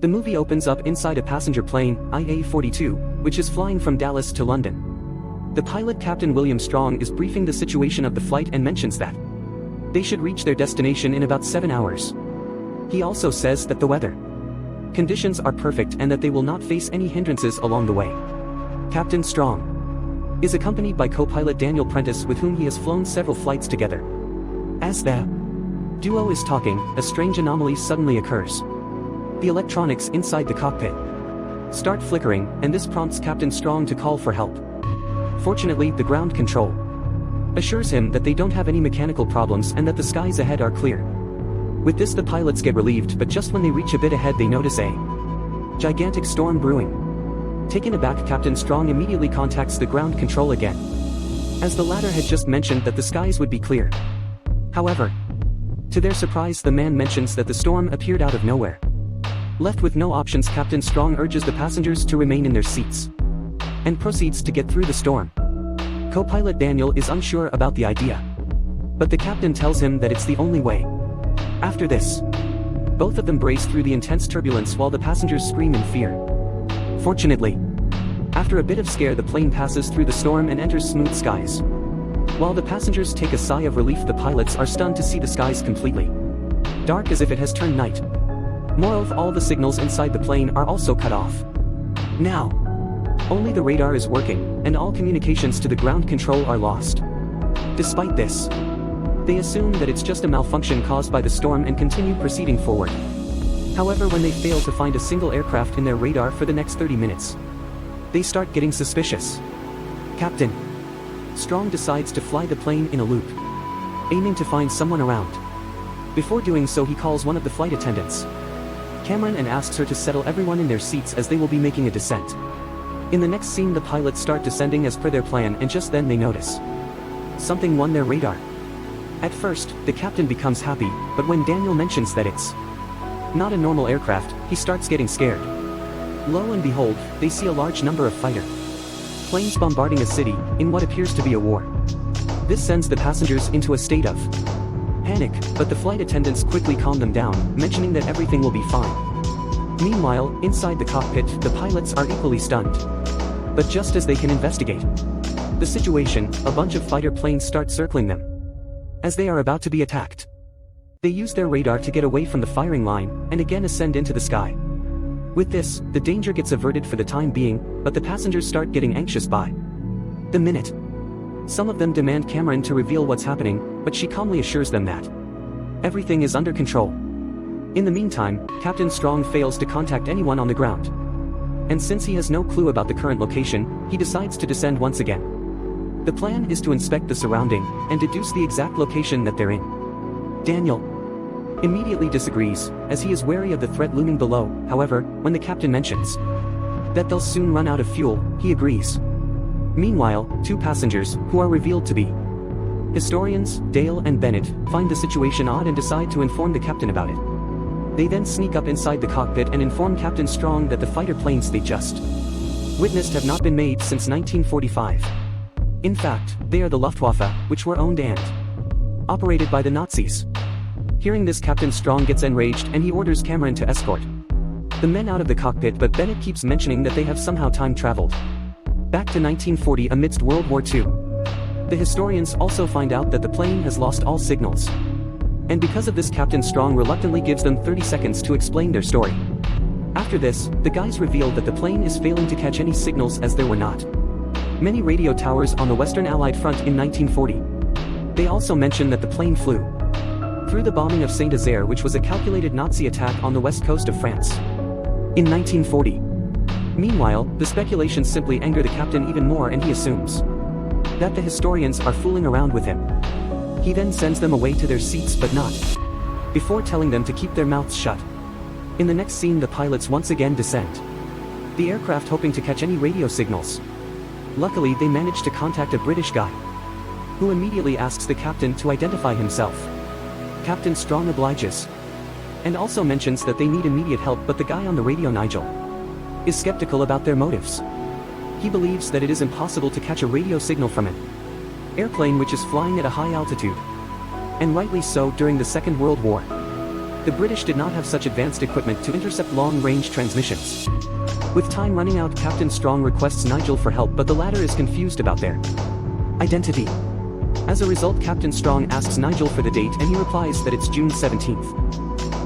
The movie opens up inside a passenger plane, IA-42, which is flying from Dallas to London. The pilot Captain William Strong is briefing the situation of the flight and mentions that they should reach their destination in about 7 hours. He also says that the weather conditions are perfect and that they will not face any hindrances along the way. Captain Strong is accompanied by co-pilot Daniel Prentice, with whom he has flown several flights together. As the duo is talking, a strange anomaly suddenly occurs. The electronics inside the cockpit start flickering, and this prompts Captain Strong to call for help. Fortunately, the ground control assures him that they don't have any mechanical problems and that the skies ahead are clear. With this, the pilots get relieved, but just when they reach a bit ahead, they notice a gigantic storm brewing. Taken aback, Captain Strong immediately contacts the ground control again, as the latter had just mentioned that the skies would be clear. However, to their surprise, the man mentions that the storm appeared out of nowhere. Left with no options, Captain Strong urges the passengers to remain in their seats and proceeds to get through the storm. Co-pilot Daniel is unsure about the idea, but the captain tells him that it's the only way. After this, both of them brace through the intense turbulence while the passengers scream in fear. Fortunately, after a bit of scare, the plane passes through the storm and enters smooth skies. While the passengers take a sigh of relief, the pilots are stunned to see the skies completely dark, as if it has turned night. Moreover, all the signals inside the plane are also cut off. Now, only the radar is working, and all communications to the ground control are lost. Despite this, they assume that it's just a malfunction caused by the storm and continue proceeding forward. However, when they fail to find a single aircraft in their radar for the next 30 minutes, they start getting suspicious. Captain Strong decides to fly the plane in a loop, aiming to find someone around. Before doing so, he calls one of the flight attendants, Cameron, and asks her to settle everyone in their seats as they will be making a descent. In the next scene, the pilots start descending as per their plan, and just then they notice something won their radar. At first, the captain becomes happy, but when Daniel mentions that it's not a normal aircraft, he starts getting scared. Lo and behold, they see a large number of fighter planes bombarding a city, in what appears to be a war. This sends the passengers into a state of panic, but the flight attendants quickly calm them down, mentioning that everything will be fine. Meanwhile, inside the cockpit, the pilots are equally stunned. But just as they can investigate the situation, a bunch of fighter planes start circling them as they are about to be attacked. They use their radar to get away from the firing line, and again ascend into the sky. With this, the danger gets averted for the time being, but the passengers start getting anxious by the minute. Some of them demand Cameron to reveal what's happening, but she calmly assures them that everything is under control. In the meantime, Captain Strong fails to contact anyone on the ground, and since he has no clue about the current location, he decides to descend once again. The plan is to inspect the surrounding and deduce the exact location that they're in. Daniel immediately disagrees, as he is wary of the threat looming below. However, when the captain mentions that they'll soon run out of fuel, he agrees. Meanwhile, two passengers, who are revealed to be historians, Dale and Bennett, find the situation odd and decide to inform the captain about it. They then sneak up inside the cockpit and inform Captain Strong that the fighter planes they just witnessed have not been made since 1945. In fact, they are the Luftwaffe, which were owned and operated by the Nazis. Hearing this, Captain Strong gets enraged and he orders Cameron to escort the men out of the cockpit, but Bennett keeps mentioning that they have somehow time traveled back to 1940 amidst World War II. The historians also find out that the plane has lost all signals, and because of this, Captain Strong reluctantly gives them 30 seconds to explain their story. After this, the guys reveal that the plane is failing to catch any signals, as there were not many radio towers on the Western Allied front in 1940. They also mention that the plane flew through the bombing of Saint-Nazaire, which was a calculated Nazi attack on the west coast of France in 1940. Meanwhile, the speculations simply anger the captain even more, and he assumes that the historians are fooling around with him. He then sends them away to their seats, but not before telling them to keep their mouths shut. In the next scene, the pilots once again descend the aircraft, hoping to catch any radio signals. Luckily, they manage to contact a British guy, who immediately asks the captain to identify himself. Captain Strong obliges, and also mentions that they need immediate help, but the guy on the radio, Nigel, is skeptical about their motives. He believes that it is impossible to catch a radio signal from an airplane which is flying at a high altitude, and rightly so, during the Second World War. The British did not have such advanced equipment to intercept long-range transmissions. With time running out, Captain Strong requests Nigel for help, but the latter is confused about their identity. As a result, Captain Strong asks Nigel for the date and he replies that it's June 17th,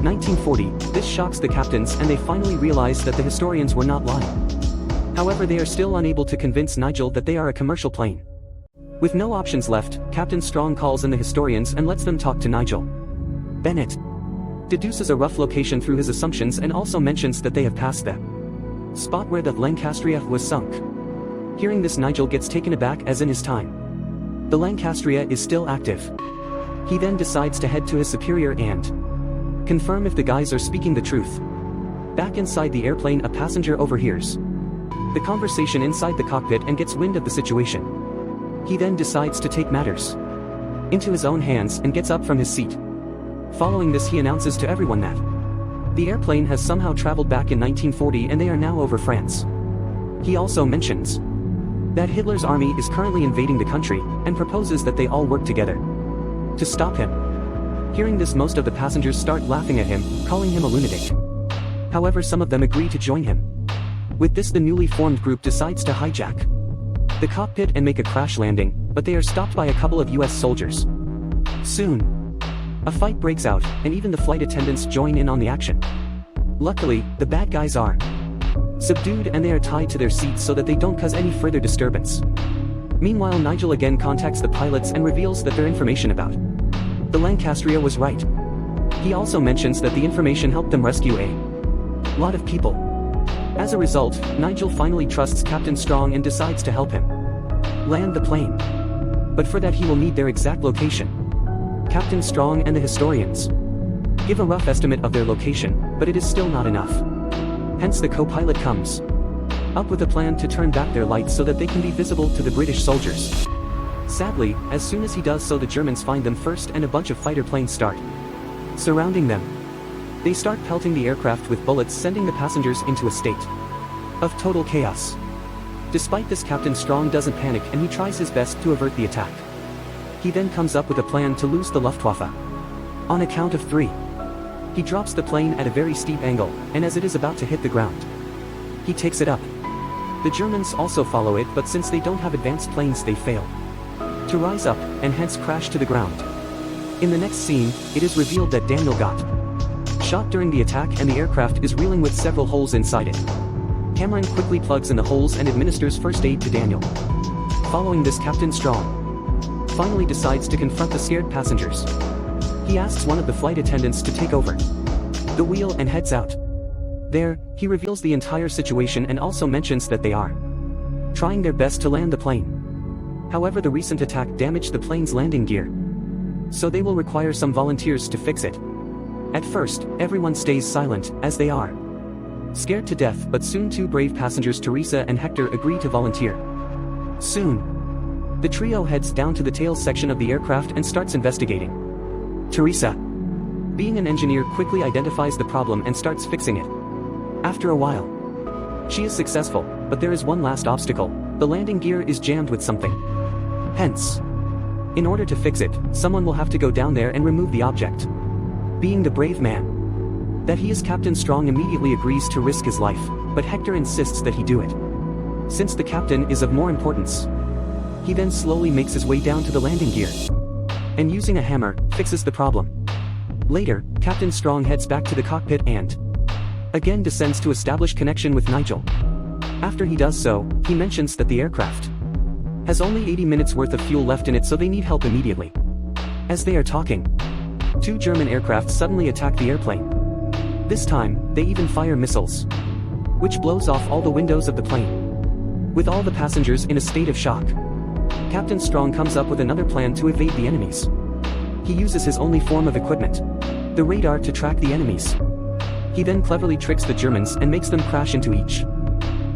1940. This shocks the captains and they finally realize that the historians were not lying. However, they are still unable to convince Nigel that they are a commercial plane. With no options left, Captain Strong calls in the historians and lets them talk to Nigel. Bennett deduces a rough location through his assumptions and also mentions that they have passed the spot where the Lancastria was sunk. Hearing this, Nigel gets taken aback, as in his time the Lancastria is still active. He then decides to head to his superior and confirm if the guys are speaking the truth. Back inside the airplane, a passenger overhears the conversation inside the cockpit and gets wind of the situation. He then decides to take matters into his own hands and gets up from his seat. Following this, he announces to everyone that the airplane has somehow traveled back in 1940 and they are now over France. He also mentions that Hitler's army is currently invading the country and proposes that they all work together to stop him. Hearing this, most of the passengers start laughing at him, calling him a lunatic. However, some of them agree to join him. With this, the newly formed group decides to hijack the cockpit and make a crash landing, but they are stopped by a couple of US soldiers. Soon, a fight breaks out, and even the flight attendants join in on the action. Luckily, the bad guys are subdued and they are tied to their seats so that they don't cause any further disturbance. Meanwhile, Nigel again contacts the pilots and reveals that their information about the Lancastria was right. He also mentions that the information helped them rescue a lot of people. As a result, Nigel finally trusts Captain Strong and decides to help him land the plane. But for that, he will need their exact location. Captain Strong and the historians give a rough estimate of their location, but it is still not enough. Hence, the co-pilot comes up with a plan to turn back their lights so that they can be visible to the British soldiers. Sadly, as soon as he does so, the Germans find them first and a bunch of fighter planes start surrounding them. They start pelting the aircraft with bullets, sending the passengers into a state of total chaos. Despite this, Captain Strong doesn't panic and he tries his best to avert the attack. He then comes up with a plan to lose the Luftwaffe. On a count of 3, he drops the plane at a very steep angle, and as it is about to hit the ground, he takes it up. The Germans also follow it, but since they don't have advanced planes, they fail to rise up, and hence crash to the ground. In the next scene, it is revealed that Daniel got shot during the attack and the aircraft is reeling with several holes inside it. Cameron quickly plugs in the holes and administers first aid to Daniel. Following this, Captain Strong finally decides to confront the scared passengers. He asks one of the flight attendants to take over the wheel and heads out. There, he reveals the entire situation and also mentions that they are trying their best to land the plane. However, the recent attack damaged the plane's landing gear, so they will require some volunteers to fix it. At first, everyone stays silent, as they are scared to death, but soon two brave passengers, Teresa and Hector, agree to volunteer. Soon, the trio heads down to the tail section of the aircraft and starts investigating. Teresa, being an engineer, quickly identifies the problem and starts fixing it. After a while, she is successful, but there is one last obstacle. The landing gear is jammed with something. Hence, in order to fix it, someone will have to go down there and remove the object. Being the brave man that he is, Captain Strong immediately agrees to risk his life, but Hector insists that he do it, since the captain is of more importance. He then slowly makes his way down to the landing gear, and using a hammer, fixes the problem. Later, Captain Strong heads back to the cockpit and again descends to establish connection with Nigel. After he does so, he mentions that the aircraft has only 80 minutes worth of fuel left in it, so they need help immediately. As they are talking, 2 German aircraft suddenly attack the airplane. This time, they even fire missiles, which blows off all the windows of the plane. With all the passengers in a state of shock, Captain Strong comes up with another plan to evade the enemies. He uses his only form of equipment, the radar, to track the enemies. He then cleverly tricks the Germans and makes them crash into each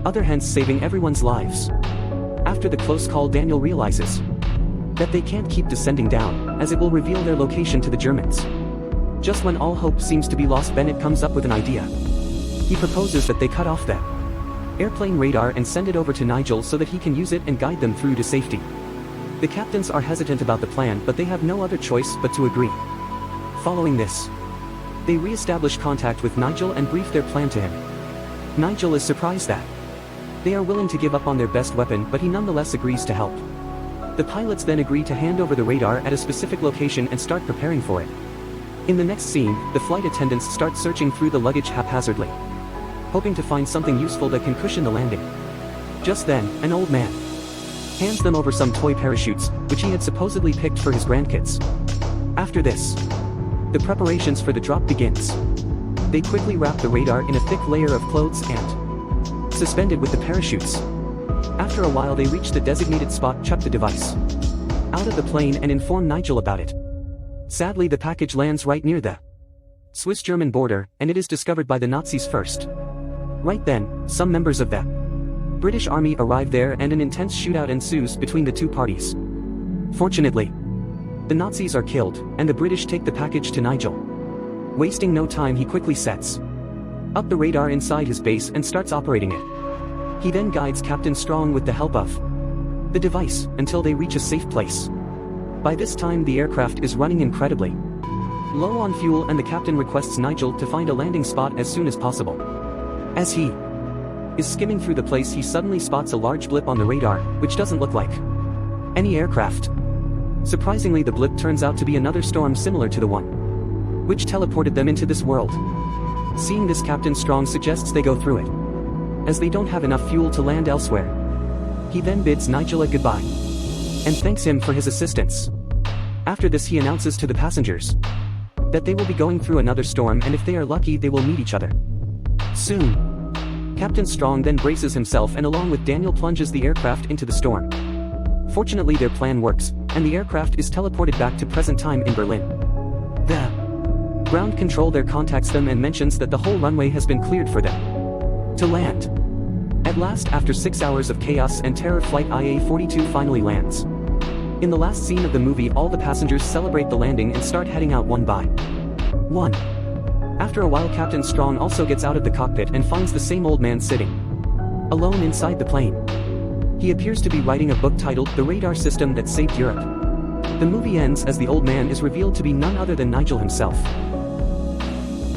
other, hence saving everyone's lives. After the close call, Daniel realizes that they can't keep descending down, as it will reveal their location to the Germans. Just when all hope seems to be lost, Bennett comes up with an idea. He proposes that they cut off the airplane radar and send it over to Nigel so that he can use it and guide them through to safety. The captains are hesitant about the plan, but they have no other choice but to agree. Following this, They re-establish contact with Nigel and brief their plan to him. Nigel is surprised that they are willing to give up on their best weapon, but he nonetheless agrees to help. The pilots then agree to hand over the radar at a specific location and start preparing for it. In the next scene, the flight attendants start searching through the luggage haphazardly, hoping to find something useful that can cushion the landing. Just then, an old man hands them over some toy parachutes, which he had supposedly picked for his grandkids. After this, the preparations for the drop begins. They quickly wrap the radar in a thick layer of clothes and suspend it with the parachutes. After a while they reach the designated spot, chuck the device out of the plane and inform Nigel about it. Sadly, the package lands right near the Swiss-German border, and it is discovered by the Nazis first. Right then, some members of the British Army arrive there and an intense shootout ensues between the two parties. Fortunately, the Nazis are killed, and the British take the package to Nigel. Wasting no time, he quickly sets up the radar inside his base and starts operating it. He then guides Captain Strong with the help of the device until they reach a safe place. By this time the aircraft is running incredibly low on fuel, and the captain requests Nigel to find a landing spot as soon as possible. As he is skimming through the place, he suddenly spots a large blip on the radar, which doesn't look like any aircraft. Surprisingly, the blip turns out to be another storm similar to the one which teleported them into this world. Seeing this, Captain Strong suggests they go through it, as they don't have enough fuel to land elsewhere. He then bids Nigel a goodbye and thanks him for his assistance. After this, he announces to the passengers that they will be going through another storm, and if they are lucky they will meet each other soon. Captain Strong then braces himself and along with Daniel plunges the aircraft into the storm. Fortunately, their plan works, and the aircraft is teleported back to present time in Berlin. The ground control there contacts them and mentions that the whole runway has been cleared for them to land. At last, after 6 hours of chaos and terror, flight IA-42 finally lands. In the last scene of the movie, all the passengers celebrate the landing and start heading out one by one. After a while, Captain Strong also gets out of the cockpit and finds the same old man sitting alone inside the plane. He appears to be writing a book titled The Radar System That Saved Europe. The movie ends as the old man is revealed to be none other than Nigel himself.